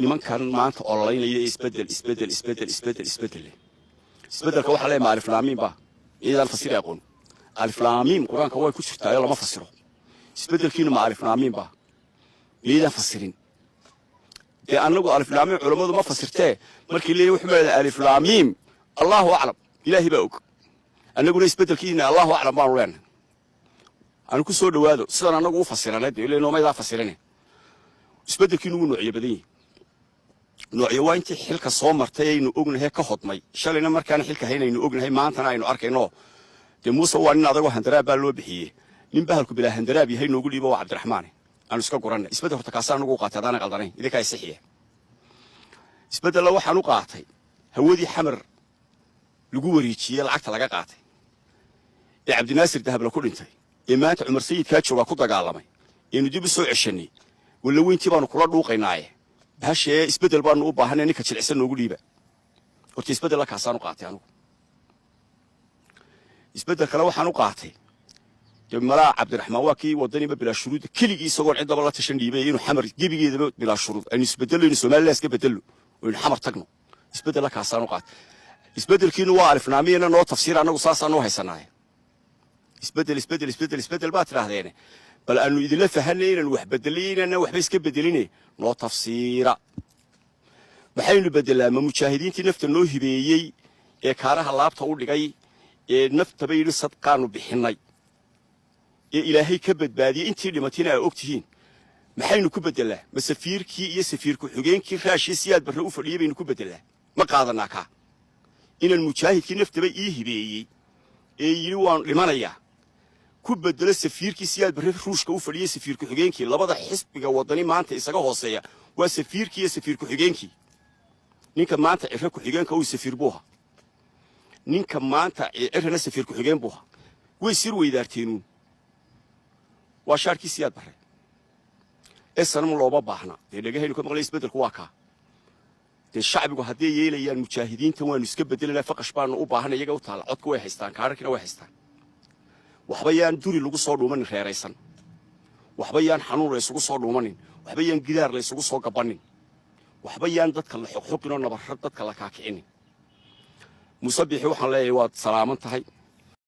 niman kan maanta ololeynaya isbeddelka waxa leeyahay alif laam mim ba idan fasir aqoon alif laam mim quraanka way ku jirtaa lama fasiro isbeddelkiina ma alif laam mim ba idan fasirin ee anagu alif laam mim culimadu ma fasirtee markii leeyahay wuxuu leeyahay alif laam mim Allahu a'lam ilaahi ba og anaguna isbeddelkiina Allahu a'lam baan leenahay aan ku soo dhawaado sidaan anagu u fasiranay ilaa inoo mayda fasiranay isbeddelkiina uu noocyo badan yahay noocyo waa intii xilka soo martay aynu ognahay ka hodmay shalayna markaan xilka haynayno ognahay maantana aynu arkayno de Muuse waa nin adagu handaraab baa loo bixiyay nin bahalku bilaa handaraab yahay noogu dhiibo waa Cabdiraxmaan aan iska goranay isbeddel horta kaasaan ugu qaatay adana qaldanayn idinka ay saxiix isbeddel waxaan u qaatay hawadii xamar lagu wareejiyay lacagta laga qaatay ee Cabdinaasir Dahab la ku dhintay ee maanta Umar Sayid ka jooga ku dagaalamay inuu dib u soo ceshanay wala weyntii baanu kula dhuuqaynaaye bahashee isbeddel baanu u baahanay ninka jilicsan noogu dhiiba horta isbeddel la kaasaan u qaatay anigu isbeddel kale waxaan u qaatay malaa Cabdiraxmaan waa kii wadaniba bilaa shuruud keligii isagoo cidaba la tashan dhiibay inuu xamar gebigeedaba bilaa shuruud aynu isbeddelno Soomaaliland iska beddelno oo in xamar tagno isbeddel la kaasaan u qaatay isbeddelkiina waa alif laam mim noo tafsiir anagu saasaan u haysanaay isbeddel baa tiraahdeen bal aanu idinla fahanayna wax beddelinayna waxba iska beddelinay noo tafsiira maxaynu beddelaa ma mujaahidiintii nafta noo hibeeyay ee kaaraha laabta u dhigay ee nafta bay sadqaanu bixinay ee ilaahay ka badbaadiyay intii dhimatina ay ogtihiin maxaynu ku beddelaa ma safiirkii iyo safiirku xigeenkii raashii siyaad barre u fadhiyay baynu ku beddelaa ma qaadanaa ka inaan mujaahidkii naftaba ii hibeeyay ee yiri waan dhimanayaa ku beddelo safiirkii siyaad barre ruushka u fadhiyay safiirku xigeenkii labada xisbiga wadani maanta isaga hooseeya waa safiirkii iyo safiirku xigeenkii ninka maanta cirra ku xigeenka uu safiir buuha ninka maanta cirrana safiirku xigeen buuha way sir weydaarteenuun waa shaarkii siyaad barre esanam looba baahna ee dhagahaynu ka maqlay isbeddelku waa kaa dee shacbigu haddii yeelayaan mujaahidiintan waanu iska beddelanaa faqash baanu u baahanay iyaga u taala codka way haystaan kaararkina way haystaan waxba yaan duri lagu soo dhuumanin reeraysan waxba yaan xanuun la isugu soo dhuumanin waxba yaan gidaar la isugu soo gabanin waxba yaan dadka la xoqxoqinoo nabarrad dadka la kaakicinin musabixi waxaan leeyahay waad salaaman tahay